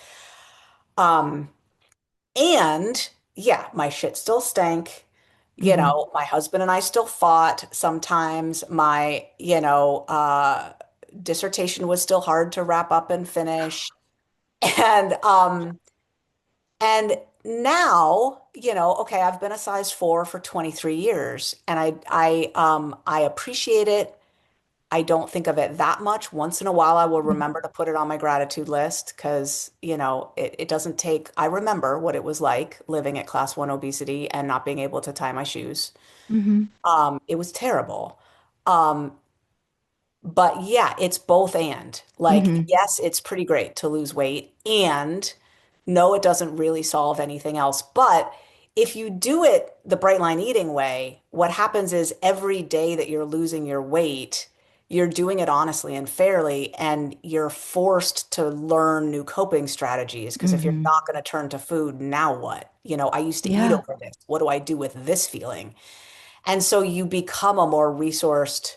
Um, and yeah, my shit still stank.
Hmm.
My husband and I still fought sometimes. My, dissertation was still hard to wrap up and finish. And and now, okay, I've been a size 4 for 23 years and I appreciate it. I don't think of it that much. Once in a while, I will remember to put it on my gratitude list because, it doesn't take, I remember what it was like living at class 1 obesity and not being able to tie my shoes.
Hmm.
It was terrible. Um, but yeah, it's both and. Like,
Hmm.
yes, it's pretty great to lose weight, and no, it doesn't really solve anything else. But if you do it the bright line eating way, what happens is every day that you're losing your weight, you're doing it honestly and fairly, and you're forced to learn new coping strategies. Because if you're
Hmm.
not going to turn to food, now what? I used to eat
Yeah.
over this. What do I do with this feeling? And so you become a more resourced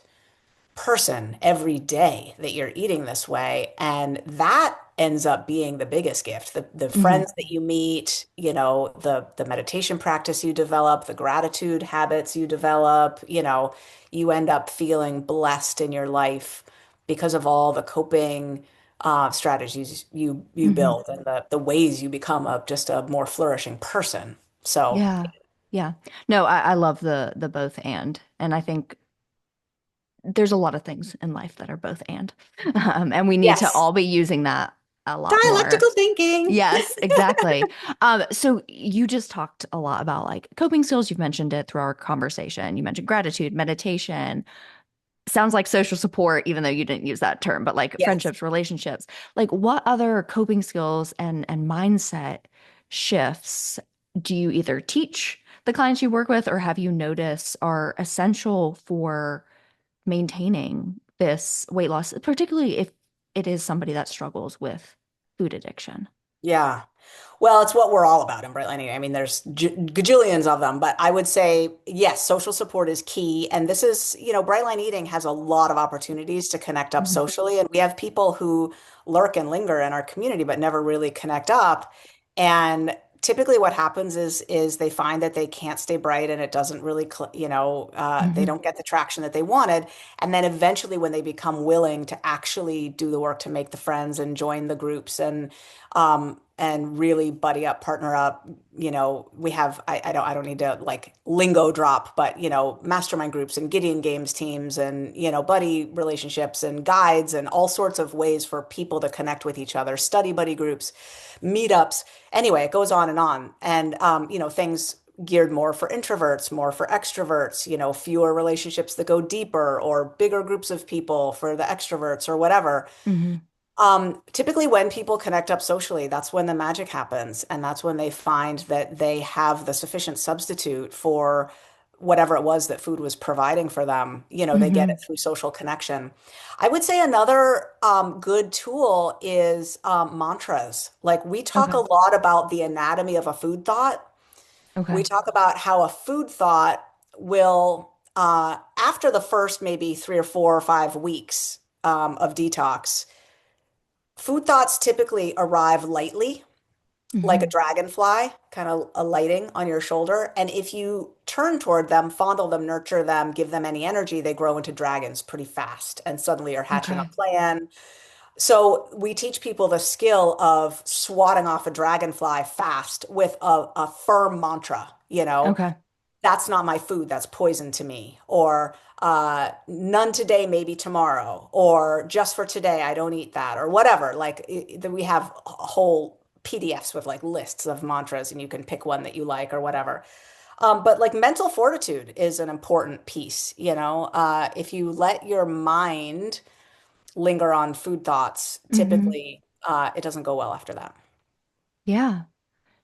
person every day that you're eating this way. And that ends up being the biggest gift. The
Hmm.
friends that you meet, the meditation practice you develop, the gratitude habits you develop, you end up feeling blessed in your life because of all the coping strategies you
Hmm.
build and the ways you become just a more flourishing person. So
Yeah. Yeah. No, I love the both and I think there's a lot of things in life that are both and. And we need to
yes,
all be using that a lot more.
dialectical thinking.
Yes, exactly. So you just talked a lot about like coping skills. You've mentioned it through our conversation. You mentioned gratitude, meditation. Sounds like social support, even though you didn't use that term, but like
Yes.
friendships, relationships. Like what other coping skills and mindset shifts do you either teach the clients you work with or have you noticed are essential for maintaining this weight loss, particularly if it is somebody that struggles with food addiction?
Yeah. Well, it's what we're all about in Brightline. I mean, there's gajillions of them, but I would say, yes, social support is key. And this is, Brightline Eating has a lot of opportunities to connect up
Mhm.
socially. And we have people who lurk and linger in our community, but never really connect up. And typically what happens is they find that they can't stay bright and it doesn't really they
Hmm.
don't get the traction that they wanted, and then eventually when they become willing to actually do the work to make the friends and join the groups and really buddy up, partner up, we have I don't need to like lingo drop, but mastermind groups and Gideon games teams and buddy relationships and guides and all sorts of ways for people to connect with each other, study buddy groups, meetups. Anyway, it goes on and on. And, things geared more for introverts, more for extroverts, fewer relationships that go deeper or bigger groups of people for the extroverts or whatever.
Hmm.
Typically, when people connect up socially, that's when the magic happens. And that's when they find that they have the sufficient substitute for whatever it was that food was providing for them. They get it
Hmm.
through social connection. I would say another good tool is mantras. Like we talk a
Okay.
lot about the anatomy of a food thought. We
Okay.
talk about how a food thought will, after the first maybe 3 or 4 or 5 weeks of detox, food thoughts typically arrive lightly, like a
Hmm.
dragonfly, kind of alighting on your shoulder. And if you turn toward them, fondle them, nurture them, give them any energy, they grow into dragons pretty fast. And suddenly you're hatching a
Okay.
plan. So we teach people the skill of swatting off a dragonfly fast with a firm mantra,
Okay.
that's not my food, that's poison to me. Or none today, maybe tomorrow. Or just for today, I don't eat that. Or whatever. Like we have whole PDFs with like lists of mantras, and you can pick one that you like or whatever. But like mental fortitude is an important piece, if you let your mind linger on food thoughts,
Hmm.
typically it doesn't go well after that.
Yeah.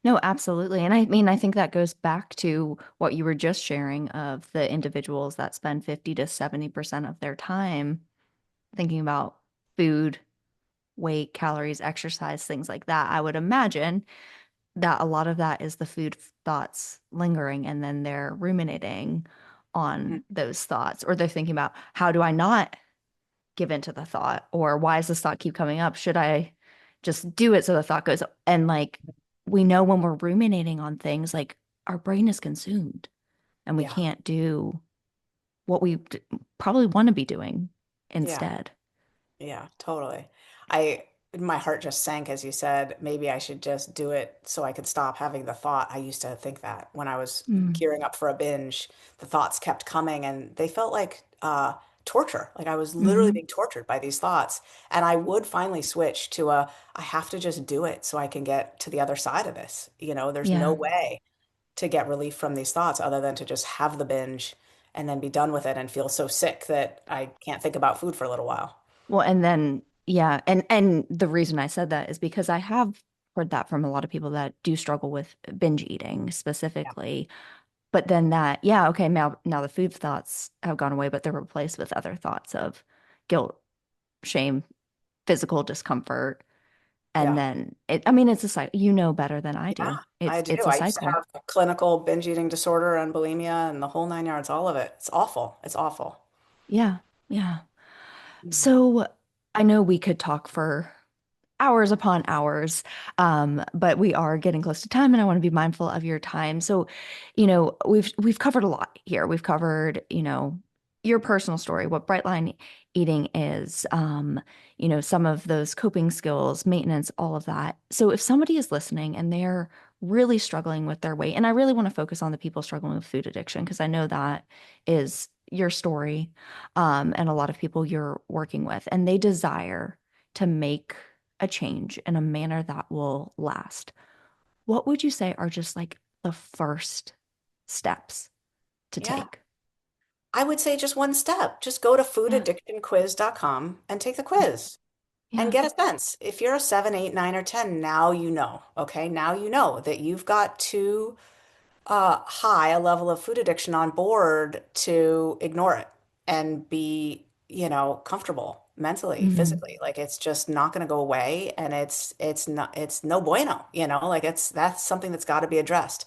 No, absolutely. And I mean, I think that goes back to what you were just sharing of the individuals that spend 50 to 70% of their time thinking about food, weight, calories, exercise, things like that. I would imagine that a lot of that is the food thoughts lingering and then they're ruminating
Mhm.
on those thoughts, or they're thinking about how do I not give into the thought, or why does this thought keep coming up? Should I just do it so the thought goes? And like we know when we're ruminating on things, like our brain is consumed and we
Yeah.
can't do what we probably want to be doing
Yeah.
instead.
Yeah, totally. I My heart just sank as you said, maybe I should just do it so I could stop having the thought. I used to think that when I was
Mm.
gearing up for a binge, the thoughts kept coming and they felt like torture. Like I was literally
Hmm.
being tortured by these thoughts. And I would finally switch to I have to just do it so I can get to the other side of this. There's no
Yeah.
way to get relief from these thoughts other than to just have the binge and then be done with it and feel so sick that I can't think about food for a little while.
Well, and then yeah, and the reason I said that is because I have heard that from a lot of people that do struggle with binge eating
Yeah.
specifically. But then that, yeah, okay, now the food thoughts have gone away, but they're replaced with other thoughts of guilt, shame, physical discomfort. And
Yeah.
then I mean, it's a cycle. You know better than I
Yeah,
do.
I do.
It's a
I used to
cycle.
have a clinical binge eating disorder and bulimia and the whole 9 yards, all of it. It's awful. It's awful.
Yeah. Yeah.
Mhm.
So I know we could talk for hours upon hours. But we are getting close to time and I want to be mindful of your time. So, we've covered a lot here. We've covered, your personal story, what bright line eating is, some of those coping skills, maintenance, all of that. So if somebody is listening and they're really struggling with their weight, and I really want to focus on the people struggling with food addiction, because I know that is your story, and a lot of people you're working with, and they desire to make a change in a manner that will last, what would you say are just like the first steps to
Yeah.
take?
I would say just one step. Just go to
Yeah.
foodaddictionquiz.com and take the quiz and
Yeah.
get a sense. If you're a 7, 8, 9, or 10, now you know. Okay. Now you know that you've got too high a level of food addiction on board to ignore it and be, comfortable mentally,
Hmm.
physically. Like it's just not going to go away and it's no bueno, like that's something that's got to be addressed.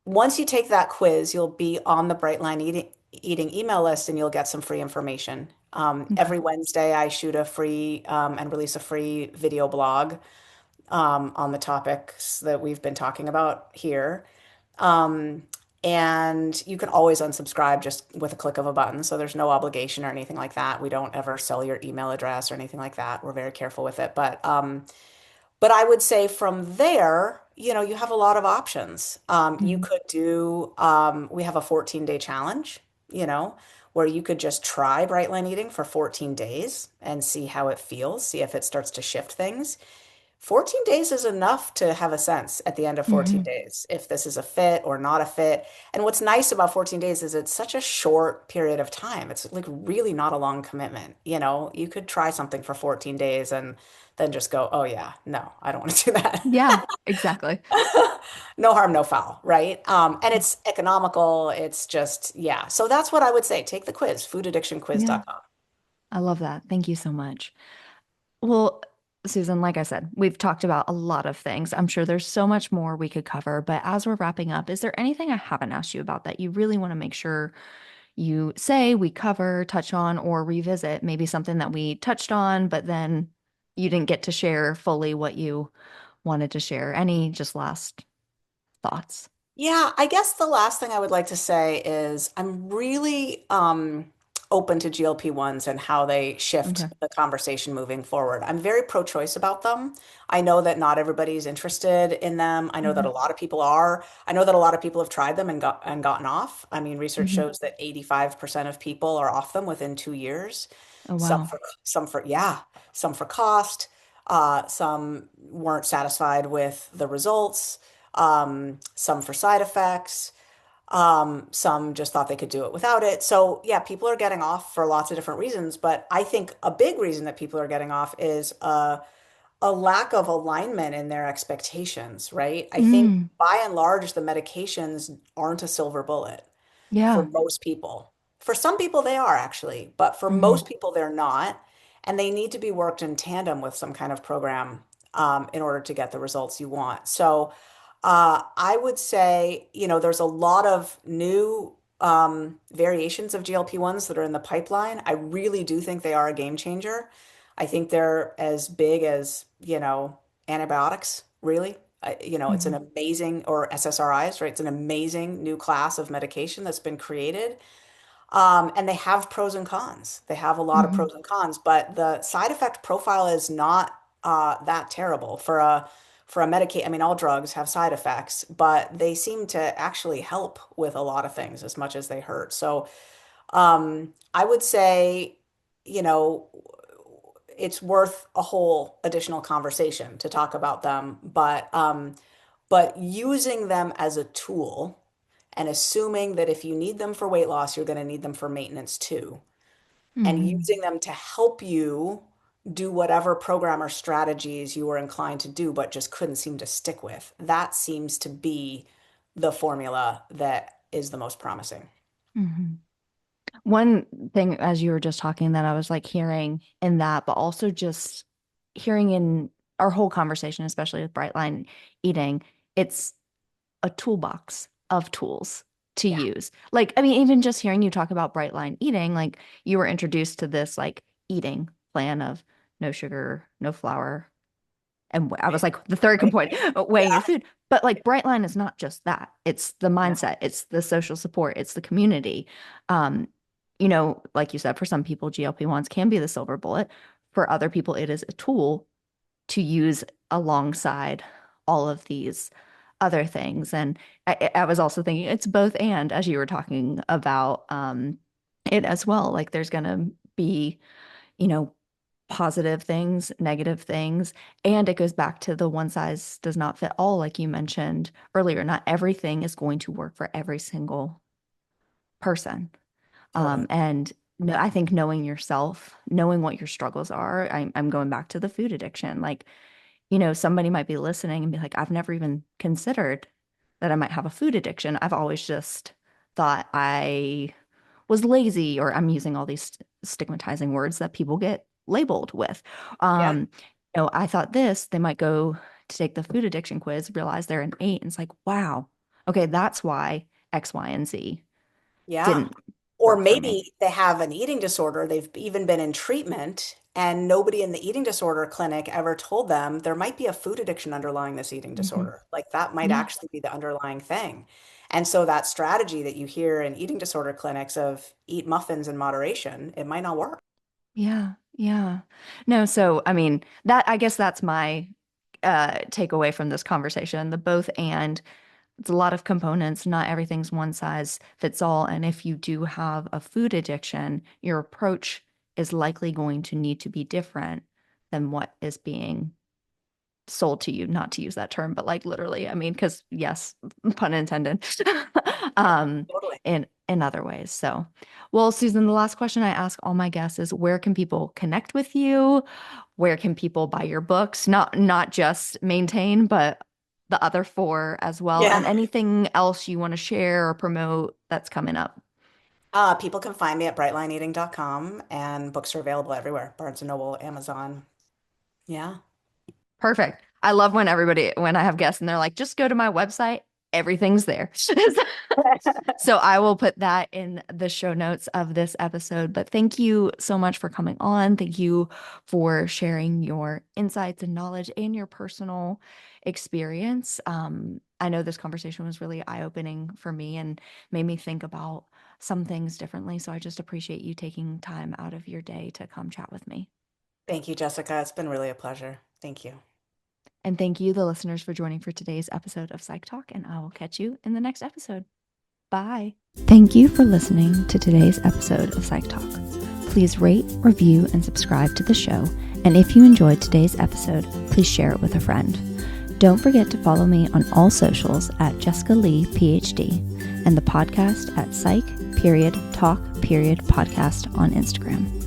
Once you take that quiz, you'll be on the Brightline eating email list and you'll get some free information.
Okay.
Every Wednesday, I shoot a free and release a free video blog on the topics that we've been talking about here. Um, and you can always unsubscribe just with a click of a button. So there's no obligation or anything like that. We don't ever sell your email address or anything like that. We're very careful with it. But I would say from there, you have a lot of options. You
Mhm.
could do, we have a 14-day challenge, you know, where you could just try bright line eating for 14 days and see how it feels, see if it starts to shift things. 14 days is enough to have a sense at the end of 14
Mhm.
days if this is a fit or not a fit. And what's nice about 14 days is it's such a short period of time. It's like really not a long commitment. You could try something for 14 days and then just go, oh, yeah, no, I don't want to do that.
Yeah, exactly.
No harm, no foul, right? And it's economical. It's just, yeah. So that's what I would say. Take the quiz,
Yeah,
foodaddictionquiz.com.
I love that. Thank you so much. Well, Susan, like I said, we've talked about a lot of things. I'm sure there's so much more we could cover, but as we're wrapping up, is there anything I haven't asked you about that you really want to make sure you say we cover, touch on, or revisit? Maybe something that we touched on, but then you didn't get to share fully what you wanted to share. Any just last thoughts?
Yeah, I guess the last thing I would like to say is I'm really open to GLP-1s and how they shift
Okay.
the conversation moving forward. I'm very pro-choice about them. I know that not everybody's interested in them. I know that a
Hmm.
lot of people are. I know that a lot of people have tried them and gotten off. I mean, research
Hmm.
shows that 85% of people are off them within 2 years.
Oh,
Some
wow.
for some for cost. Some weren't satisfied with the results, some for side effects, some just thought they could do it without it. So, yeah, people are getting off for lots of different reasons. But I think a big reason that people are getting off is a lack of alignment in their expectations, right? I think
Mm,
by and large, the medications aren't a silver bullet for
yeah.
most people. For some people, they are actually, but for
Hmm.
most people, they're not. And they need to be worked in tandem with some kind of program in order to get the results you want. So I would say, there's a lot of new variations of GLP-1s that are in the pipeline. I really do think they are a game changer. I think they're as big as, antibiotics, really. It's an
Hmm.
amazing, or SSRIs, right? It's an amazing new class of medication that's been created. And they have pros and cons. They have a lot of
Hmm.
pros and cons, but the side effect profile is not that terrible for a Medicaid. I mean, all drugs have side effects, but they seem to actually help with a lot of things as much as they hurt. So I would say, you know, it's worth a whole additional conversation to talk about them, but using them as a tool and assuming that if you need them for weight loss, you're going to need them for maintenance too, and
Hmm.
using them to help you do whatever program or strategies you were inclined to do, but just couldn't seem to stick with. That seems to be the formula that is the most promising.
Hmm. One thing as you were just talking that I was like hearing in that, but also just hearing in our whole conversation, especially with bright line eating, it's a toolbox of tools to
Yeah.
use. Like, I mean, even just hearing you talk about bright line eating, like you were introduced to this like eating plan of no sugar, no flour, and I was like, the third
Right.
component, weighing your
Yeah.
food. But like Brightline is not just that. It's the
No.
mindset, it's the social support, it's the community. Um, like you said, for some people, GLP-1s can be the silver bullet. For other people, it is a tool to use alongside all of these other things. And I was also thinking it's both and as you were talking about it as well. Like there's going to be, you know, positive things, negative things. And it goes back to the one size does not fit all, like you mentioned earlier. Not everything is going to work for every single person.
Totally.
And no, I think knowing yourself, knowing what your struggles are, I'm going back to the food addiction. Like, somebody might be listening and be like, I've never even considered that I might have a food addiction. I've always just thought I was lazy, or I'm using all these stigmatizing words that people get labeled with.
Yeah.
I thought this, they might go to take the food addiction quiz, realize they're an 8, and it's like, wow, okay, that's why X, Y, and Z
Yeah.
didn't
Or
work for me.
maybe they have an eating disorder. They've even been in treatment And nobody in the eating disorder clinic ever told them there might be a food addiction underlying this eating
Hmm.
disorder. Like that might
Yeah.
actually be the underlying thing. And so that strategy that you hear in eating disorder clinics of eat muffins in moderation, it might not work.
Yeah. Yeah. No, so I mean, that I guess that's my takeaway from this conversation. The both and it's a lot of components. Not everything's one size fits all. And if you do have a food addiction, your approach is likely going to need to be different than what is being sold to you, not to use that term, but like literally, I mean, because yes, pun intended,
Totally.
in other ways. So, well, Susan, the last question I ask all my guests is where can people connect with you? Where can people buy your books? Not just Maintain, but the other four as well. And
Yeah.
anything else you want to share or promote that's coming up.
People can find me at brightlineeating.com and books are available everywhere. Barnes and Noble, Amazon. Yeah.
Perfect. I love when I have guests and they're like, just go to my website. Everything's there. So I will put that in the show notes of this episode. But thank you so much for coming on. Thank you for sharing your insights and knowledge and your personal experience. I know this conversation was really eye-opening for me and made me think about some things differently. So I just appreciate you taking time out of your day to come chat with me.
Thank you, Jessica. It's been really a pleasure. Thank you.
And thank you, the listeners, for joining for today's episode of Psych Talk. And I will catch you in the next episode. Bye. Thank you for listening to today's episode of Psych Talk. Please rate, review, and subscribe to the show. And if you enjoyed today's episode, please share it with a friend. Don't forget to follow me on all socials at Jessica Lee, PhD, and the podcast at Psych Talk Podcast on Instagram.